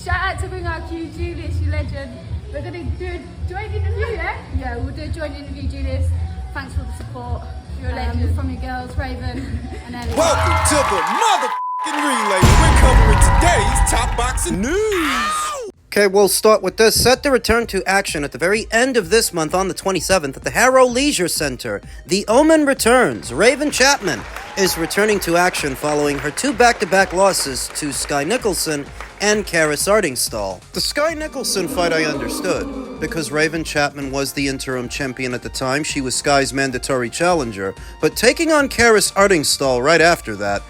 Shout out to Bring Our Q, Julius, you legend. We're going to do a joint interview, yeah? Yeah, we'll do a joint interview, Julius. Thanks for the support. You're a legend. From your girls, Raven and Ellie. Welcome to the motherfucking relay. We're covering today's top boxing news. Okay, we'll start with this. Set to return to action at the very end of this month on the 27th at the Harrow Leisure Center. The Omen returns. Raven Chapman is returning to action following her two back-to-back losses to Skye Nicholson and Karis Ardingstall. The Skye Nicholson fight I understood, because Raven Chapman was the interim champion at the time. She was Skye's mandatory challenger. But taking on Karis Ardingstall right after that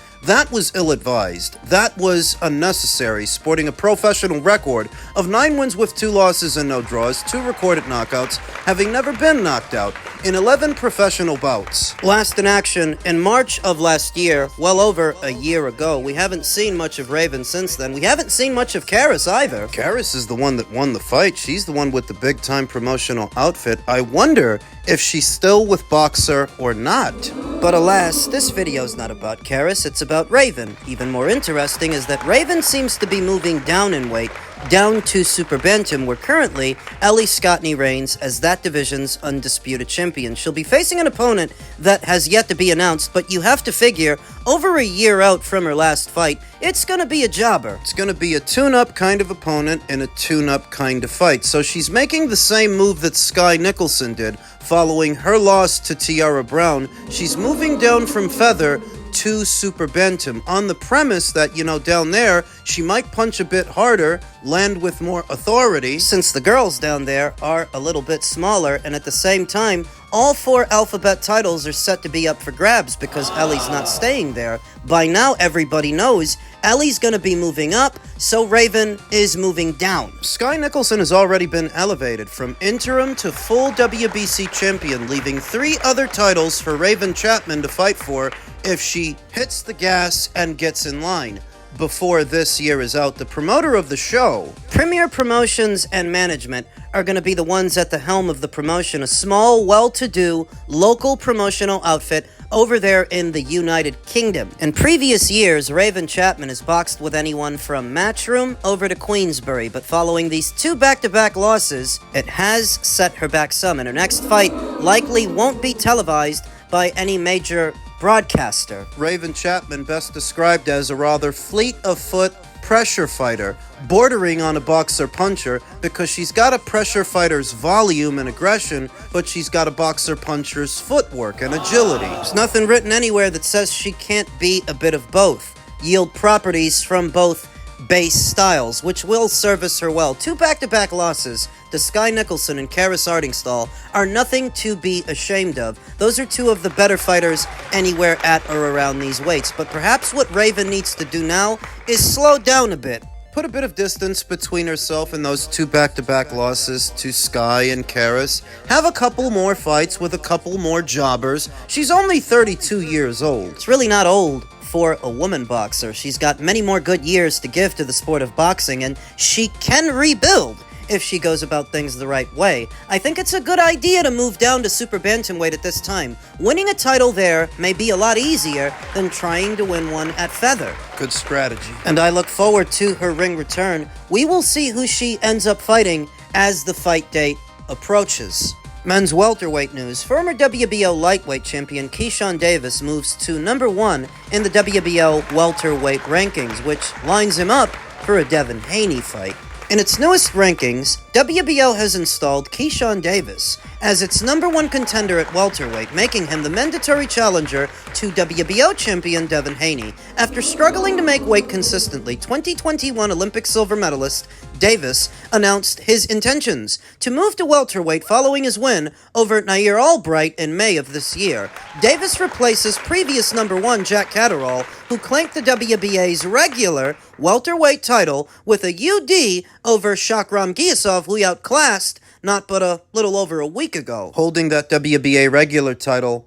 was ill-advised. That was unnecessary, sporting a professional record of 9 wins with 2 losses and no draws, 2 recorded knockouts, having never been knocked out in 11 professional bouts. Last in action in March of last year, well over a year ago. We haven't seen much of Raven since then. We haven't seen much of Karis either. Karis is the one that won the fight. She's the one with the big-time promotional outfit. I wonder if she's still with Boxer or not. But alas, this video's not about Karis, it's about Raven. Even more interesting is that Raven seems to be moving down in weight, down to Super Bantam, where currently Ellie Scottney reigns as that division's undisputed champion. She'll be facing an opponent that has yet to be announced, but you have to figure, over a year out from her last fight, it's gonna be a jobber. It's gonna be a tune-up kind of opponent in a tune-up kind of fight. So she's making the same move that Skye Nicholson did following her loss to Tiara Brown. She's moving down from feather to Super Bantam on the premise that, down there, she might punch a bit harder, land with more authority, since the girls down there are a little bit smaller, and at the same time, all 4 alphabet titles are set to be up for grabs because Ellie's not staying there. By now, everybody knows Ellie's gonna be moving up, so Raven is moving down. Skye Nicholson has already been elevated from interim to full WBC champion, leaving 3 other titles for Raven Chapman to fight for if she hits the gas and gets in line before this year is out. The promoter of the show, Premier Promotions and Management, are going to be the ones at the helm of the promotion, a small, well-to-do, local promotional outfit over there in the United Kingdom. In previous years, Raven Chapman has boxed with anyone from Matchroom over to Queensbury, but following these 2 back-to-back losses, it has set her back some, and her next fight likely won't be televised by any major broadcaster. Raven Chapman, best described as a rather fleet-of-foot pressure fighter, bordering on a boxer-puncher, because she's got a pressure fighter's volume and aggression, but she's got a boxer-puncher's footwork and agility. There's nothing written anywhere that says she can't be a bit of both, yield properties from both base styles, which will service her well. 2 back-to-back losses to Skye Nicholson and Karis Ardingstall are nothing to be ashamed of. Those are 2 of the better fighters anywhere at or around these weights. But perhaps what Raven needs to do now is slow down a bit. Put a bit of distance between herself and those 2 back-to-back losses to Skye and Karis. Have a couple more fights with a couple more jobbers. She's only 32 years old. It's really not old for a woman boxer. She's got many more good years to give to the sport of boxing, and she can rebuild if she goes about things the right way. I think it's a good idea to move down to Super Bantamweight at this time. Winning a title there may be a lot easier than trying to win one at feather. Good strategy. And I look forward to her ring return. We will see who she ends up fighting as the fight date approaches. Men's welterweight news. Former WBO lightweight champion Keyshawn Davis moves to number 1 in the WBO welterweight rankings, which lines him up for a Devin Haney fight. In its newest rankings, WBO has installed Keyshawn Davis as its number 1 contender at welterweight, making him the mandatory challenger to WBO champion Devin Haney. After struggling to make weight consistently, 2021 Olympic silver medalist Davis announced his intentions to move to welterweight following his win over Nair Albright in May of this year. Davis replaces previous number 1 Jack Catterall, who claimed the WBA's regular welterweight title with a UD over Shakram Giyasov, who he outclassed not but a little over a week ago. Holding that WBA regular title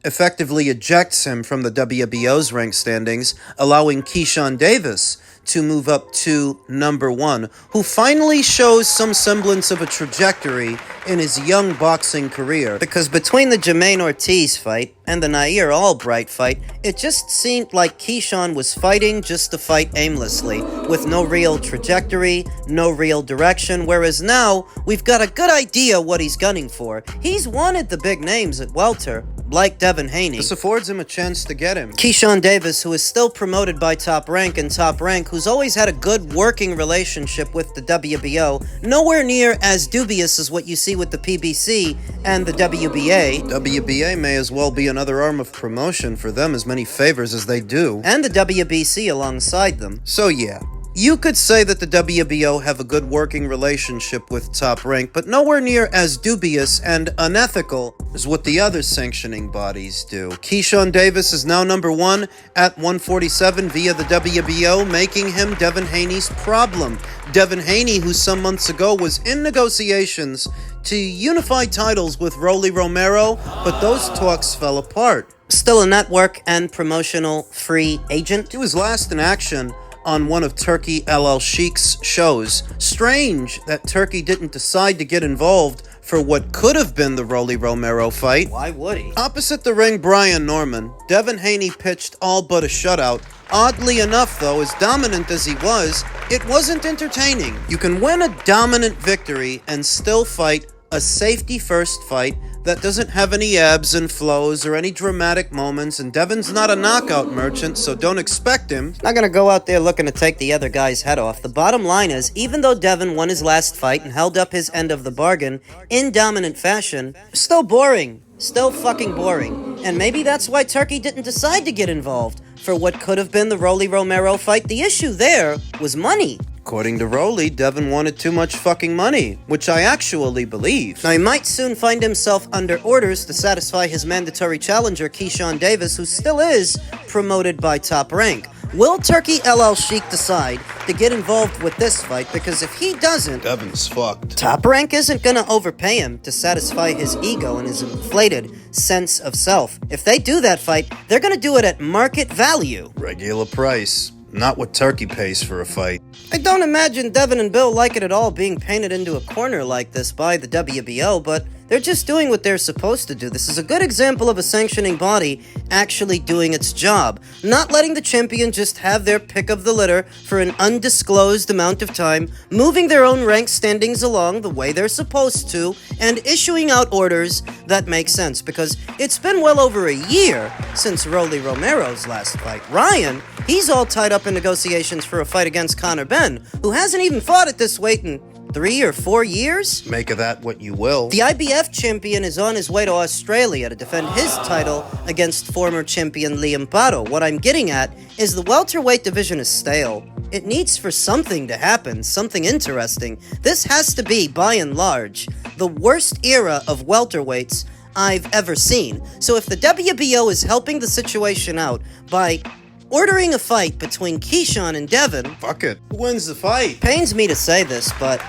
effectively ejects him from the WBO's rank standings, allowing Keyshawn Davis to move up to number 1, who finally shows some semblance of a trajectory in his young boxing career. Because between the Jermaine Ortiz fight and the Nair Albright fight, it just seemed like Keyshawn was fighting just to fight aimlessly, with no real trajectory, no real direction, whereas now, we've got a good idea what he's gunning for. He's wanted the big names at welter, like Devin Haney. This affords him a chance to get him. Keyshawn Davis, who is still promoted by Top Rank, and Top Rank, who's always had a good working relationship with the WBO, nowhere near as dubious as what you see with the PBC and the WBA. WBA may as well be another arm of promotion for them, as many favors as they do. And the WBC alongside them. So yeah. You could say that the WBO have a good working relationship with Top Rank, but nowhere near as dubious and unethical as what the other sanctioning bodies do. Keyshawn Davis is now number 1 at 147 via the WBO, making him Devin Haney's problem. Devin Haney, who some months ago was in negotiations to unify titles with Rolly Romero, but those talks fell apart. Still a network and promotional free agent. He was last in action on one of Turki LL Sheik's shows. Strange that Turki didn't decide to get involved for what could have been the Rolly Romero fight. Why would he? Opposite the ring, Brian Norman, Devin Haney pitched all but a shutout. Oddly enough, though, as dominant as he was, it wasn't entertaining. You can win a dominant victory and still fight a safety-first fight that doesn't have any ebbs and flows or any dramatic moments, and Devin's not a knockout merchant, so don't expect him. Not gonna go out there looking to take the other guy's head off. The bottom line is, even though Devin won his last fight and held up his end of the bargain in dominant fashion, still boring. Still fucking boring. And maybe that's why Turki didn't decide to get involved for what could have been the Rolly Romero fight. The issue there was money. According to Rolly, Devin wanted too much fucking money, which I actually believe. Now, he might soon find himself under orders to satisfy his mandatory challenger, Keyshawn Davis, who still is promoted by Top Rank. Will Turki LL Sheik decide to get involved with this fight? Because if he doesn't, Devin's fucked. Top Rank isn't gonna overpay him to satisfy his ego and his inflated sense of self. If they do that fight, they're gonna do it at market value. Regular price. Not what Turki pays for a fight. I don't imagine Devin and Bill like it at all being painted into a corner like this by the WBO, but they're just doing what they're supposed to do. This is a good example of a sanctioning body actually doing its job, not letting the champion just have their pick of the litter for an undisclosed amount of time, moving their own rank standings along the way they're supposed to, and issuing out orders that make sense, because it's been well over a year since Rolly Romero's last fight. Ryan, he's all tied up in negotiations for a fight against Conor Benn, who hasn't even fought at this weight in 3 or 4 years? Make of that what you will. The IBF champion is on his way to Australia to defend his title against former champion Liam Pato. What I'm getting at is the welterweight division is stale. It needs for something to happen, something interesting. This has to be, by and large, the worst era of welterweights I've ever seen. So if the WBO is helping the situation out by ordering a fight between Keyshawn and Devin, fuck it. Who wins the fight? Pains me to say this, but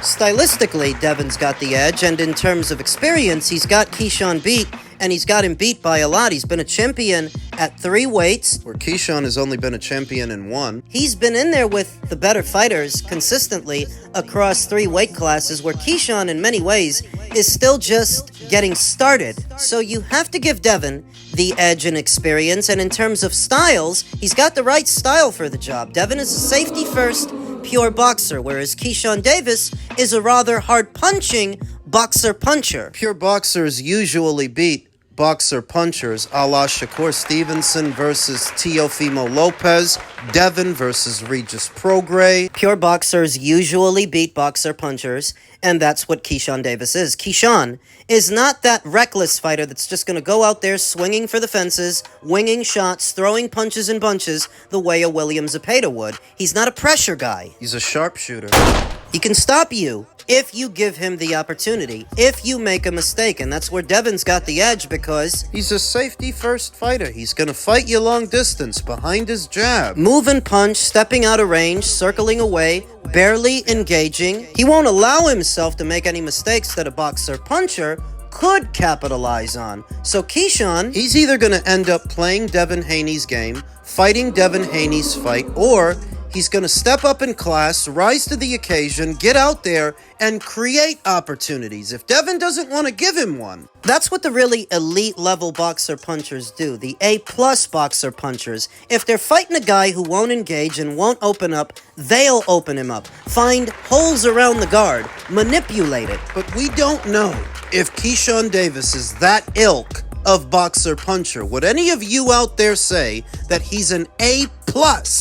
stylistically, Devin's got the edge, and in terms of experience, he's got Keyshawn beat, and he's got him beat by a lot. He's been a champion at 3 weights, where Keyshawn has only been a champion in 1. He's been in there with the better fighters consistently across 3 weight classes, where Keyshawn, in many ways, is still just getting started. So you have to give Devin the edge and experience, and in terms of styles, he's got the right style for the job. Devin is a safety-first, pure boxer, whereas Keyshawn Davis is a rather hard-punching boxer-puncher. Pure boxers usually beat boxer-punchers, a la Shakur Stevenson versus Teofimo Lopez, Devin versus Regis Prograis. Pure boxers usually beat boxer-punchers, and that's what Keyshawn Davis is. Keyshawn is not that reckless fighter that's just going to go out there swinging for the fences, winging shots, throwing punches and bunches the way a William Zepeda would. He's not a pressure guy. He's a sharpshooter. He can stop you if you give him the opportunity, if you make a mistake, and that's where Devin's got the edge, because he's a safety-first fighter. He's gonna fight you long distance behind his jab. Move and punch, stepping out of range, circling away, barely engaging. He won't allow himself to make any mistakes that a boxer-puncher could capitalize on. So Keyshawn, he's either gonna end up playing Devin Haney's game, fighting Devin Haney's fight, or He's going to step up in class, rise to the occasion, get out there, and create opportunities if Devin doesn't want to give him one. That's what the really elite level boxer punchers do, the A-plus boxer punchers. If they're fighting a guy who won't engage and won't open up, they'll open him up, find holes around the guard, manipulate it. But we don't know if Keyshawn Davis is that ilk of boxer puncher. Would any of you out there say that he's an A+?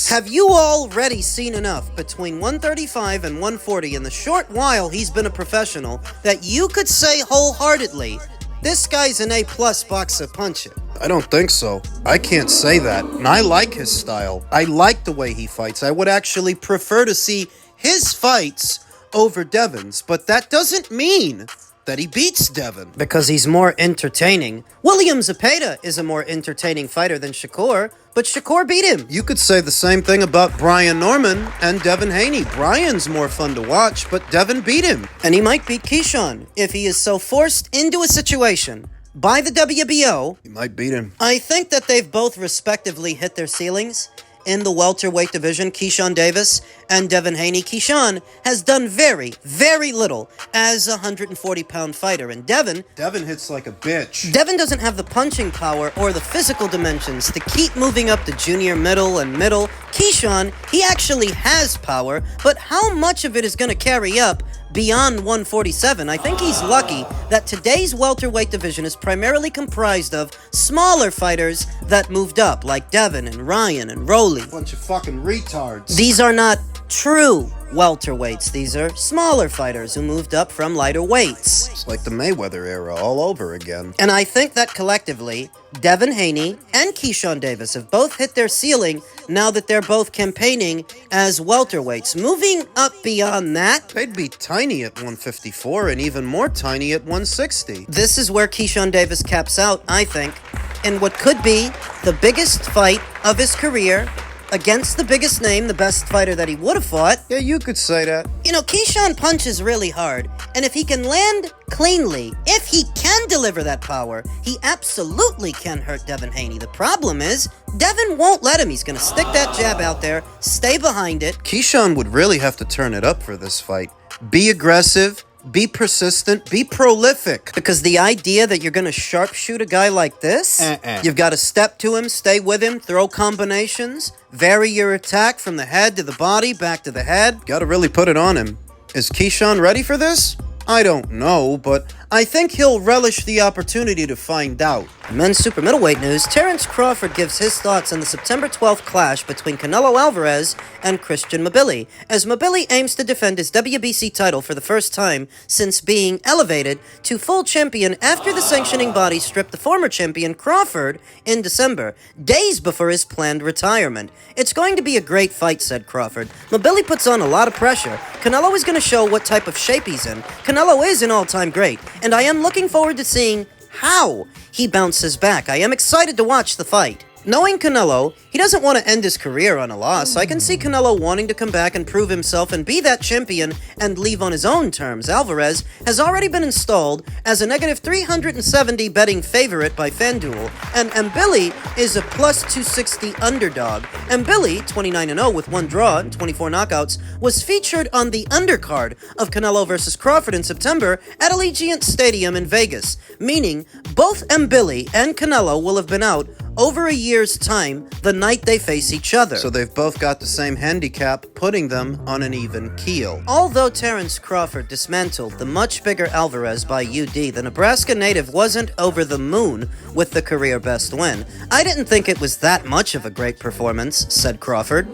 Have you already seen enough between 135 and 140 in the short while he's been a professional that you could say wholeheartedly, this guy's an A+ boxer puncher? I don't think so. I can't say that. And I like his style. I like the way he fights. I would actually prefer to see his fights over Devin's, but that doesn't mean that he beats Devin, because he's more entertaining. William Zepeda is a more entertaining fighter than Shakur, but Shakur beat him. You could say the same thing about Brian Norman and Devin Haney. Brian's more fun to watch, but Devin beat him. And he might beat Keyshawn if he is so forced into a situation by the WBO. He might beat him. I think that they've both respectively hit their ceilings. In the welterweight division, Keyshawn Davis and Devin Haney. Keyshawn has done very, very little as a 140-pound fighter, and Devin hits like a bitch. Devin doesn't have the punching power or the physical dimensions to keep moving up the junior middle and middle. Keyshawn, he actually has power, but how much of it is going to carry up beyond 147? I think he's lucky that today's welterweight division is primarily comprised of smaller fighters that moved up, like Devin and Ryan and Rolly. Bunch of fucking retards. These are not true welterweights. These are smaller fighters who moved up from lighter weights. It's like the Mayweather era all over again. And I think that collectively, Devin Haney and Keyshawn Davis have both hit their ceiling now that they're both campaigning as welterweights. Moving up beyond that, they'd be tiny at 154 and even more tiny at 160. This is where Keyshawn Davis caps out, I think, in what could be the biggest fight of his career against the biggest name, the best fighter that he would have fought. Yeah, you could say that. You know, Keyshawn punches really hard, and if he can land cleanly, if he can deliver that power, he absolutely can hurt Devin Haney. The problem is, Devin won't let him. He's going to stick that jab out there, stay behind it. Keyshawn would really have to turn it up for this fight. Be aggressive, be persistent, be prolific. Because the idea that you're going to sharpshoot a guy like this, you've got to step to him, stay with him, throw combinations, vary your attack from the head to the body, back to the head. Got to really put it on him. Is Keyshawn ready for this? I don't know, but I think he'll relish the opportunity to find out. Men's super middleweight news, Terence Crawford gives his thoughts on the September 12th clash between Canelo Alvarez and Christian Mbilli, as Mbilli aims to defend his WBC title for the first time since being elevated to full champion after the sanctioning body stripped the former champion Crawford in December, days before his planned retirement. It's going to be a great fight, said Crawford. Mbilli puts on a lot of pressure. Canelo is going to show what type of shape he's in. Canelo is an all-time great, and I am looking forward to seeing how he bounces back. I am excited to watch the fight. Knowing Canelo, he doesn't want to end his career on a loss. I can see Canelo wanting to come back and prove himself and be that champion and leave on his own terms. Alvarez has already been installed as a negative 370 betting favorite by FanDuel, and Mbilli is a plus 260 underdog. Mbilli, 29-0 with 1 draw and 24 knockouts, was featured on the undercard of Canelo vs. Crawford in September at Allegiant Stadium in Vegas, meaning both Mbilli and Canelo will have been out over a year's time the night they face each other. So they've both got the same handicap, putting them on an even keel. Although Terence Crawford dismantled the much bigger Alvarez by UD, the Nebraska native wasn't over the moon with the career best win. I didn't think it was that much of a great performance, said Crawford.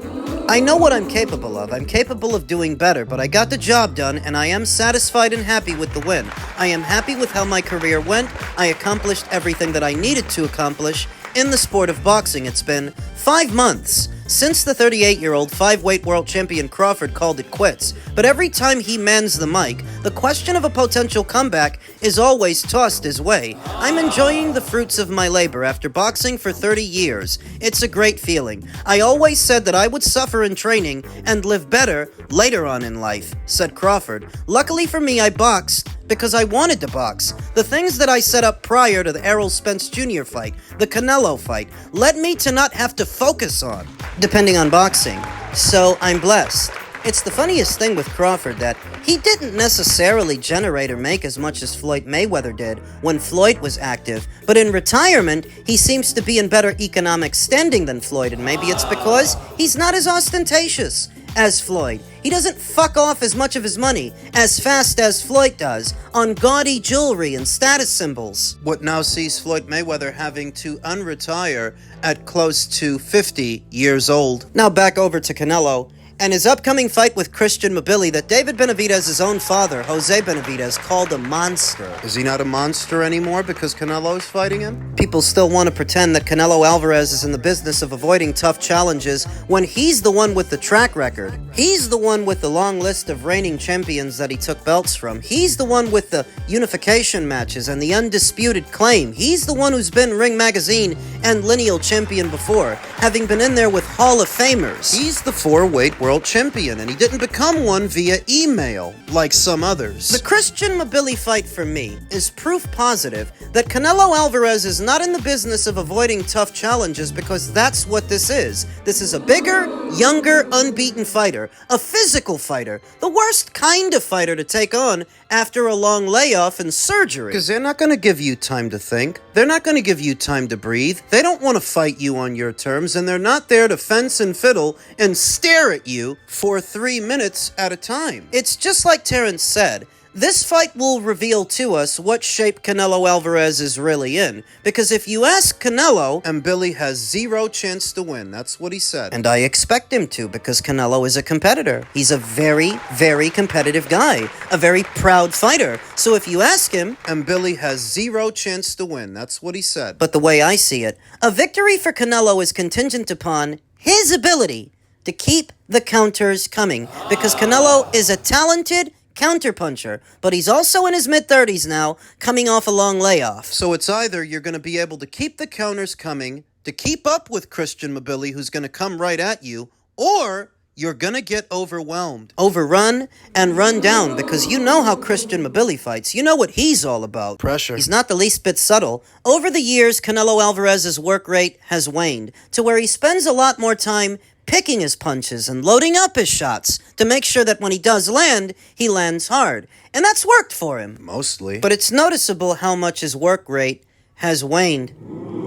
I know what I'm capable of. I'm capable of doing better, but I got the job done, and I am satisfied and happy with the win. I am happy with how my career went. I accomplished everything that I needed to accomplish. In the sport of boxing, it's been 5 months since the 38-year-old 5-weight world champion Crawford called it quits. But every time he mans the mic, the question of a potential comeback is always tossed his way. I'm enjoying the fruits of my labor after boxing for 30 years. It's a great feeling. I always said that I would suffer in training and live better later on in life, said Crawford. Luckily for me, I boxed because I wanted to box. The things that I set up prior to the Errol Spence Jr. fight, the Canelo fight, led me to not have to focus on, depending on boxing. So I'm blessed. It's the funniest thing with Crawford that he didn't necessarily generate or make as much as Floyd Mayweather did when Floyd was active, but in retirement, he seems to be in better economic standing than Floyd, and maybe it's because he's not as ostentatious as Floyd. He doesn't fuck off as much of his money as fast as Floyd does on gaudy jewelry and status symbols. What now sees Floyd Mayweather having to unretire at close to 50 years old. Now back over to Canelo and his upcoming fight with Christian Mbilli that David Benavidez' own father, Jose Benavidez, called a monster. Is he not a monster anymore because Canelo's fighting him? People still want to pretend that Canelo Alvarez is in the business of avoiding tough challenges when he's the one with the track record. He's the one with the long list of reigning champions that he took belts from. He's the one with the unification matches and the undisputed claim. He's the one who's been Ring Magazine and lineal champion before, having been in there with Hall of Famers. He's the four-weight world champion, and he didn't become one via email like some others. The Christian Mbilli fight for me is proof positive that Canelo Alvarez is not in the business of avoiding tough challenges, because that's what this is. This is a bigger, younger, unbeaten fighter, a physical fighter, the worst kind of fighter to take on after a long layoff and surgery. Because they're not going to give you time to think. They're not going to give you time to breathe. They don't want to fight you on your terms, and they're not there to fence and fiddle and stare at you for 3 minutes at a time. It's just like Terrence said. This fight will reveal to us what shape Canelo Alvarez is really in. Because if you ask Canelo, Mbilli has zero chance to win. That's what he said. And I expect him to, because Canelo is a competitor. He's a very, very competitive guy. A very proud fighter. So if you ask him, Mbilli has zero chance to win. That's what he said. But the way I see it, a victory for Canelo is contingent upon his ability to keep the counters coming. Because Canelo is a talented counterpuncher, but he's also in his mid-30s now, coming off a long layoff. So it's either you're going to be able to keep the counters coming, to keep up with Christian Mbilli, who's going to come right at you, or you're going to get overwhelmed, overrun, and run down, because you know how Christian Mbilli fights. You know what he's all about. Pressure. He's not the least bit subtle. Over the years, Canelo Alvarez's work rate has waned, to where he spends a lot more time picking his punches and loading up his shots to make sure that when he does land, he lands hard. And that's worked for him. Mostly. But it's noticeable how much his work rate has waned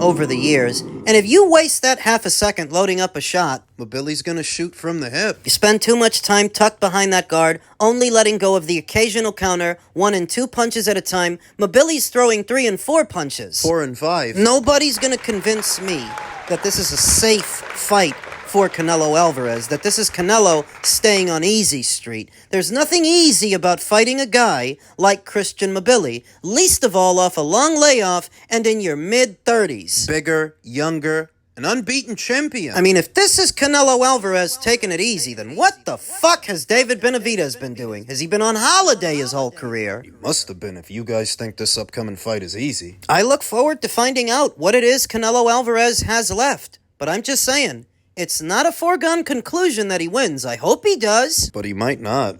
over the years. And if you waste that half a second loading up a shot, Mbilli's gonna shoot from the hip. You spend too much time tucked behind that guard, only letting go of the occasional counter, 1 and 2 punches at a time. Mbilli's throwing 3 and 4 punches. 4 and 5. Nobody's gonna convince me that this is a safe fight for Canelo Alvarez, that this is Canelo staying on easy street. There's nothing easy about fighting a guy like Christian Mbilli, least of all off a long layoff and in your mid-30s. Bigger, younger, an unbeaten champion. I mean, if this is Canelo Alvarez taking it easy, then what the fuck has David Benavidez been doing? Has he been on holiday his whole career? He must have been if you guys think this upcoming fight is easy. I look forward to finding out what it is Canelo Alvarez has left, but I'm just saying, it's not a foregone conclusion that he wins. I hope he does. But he might not.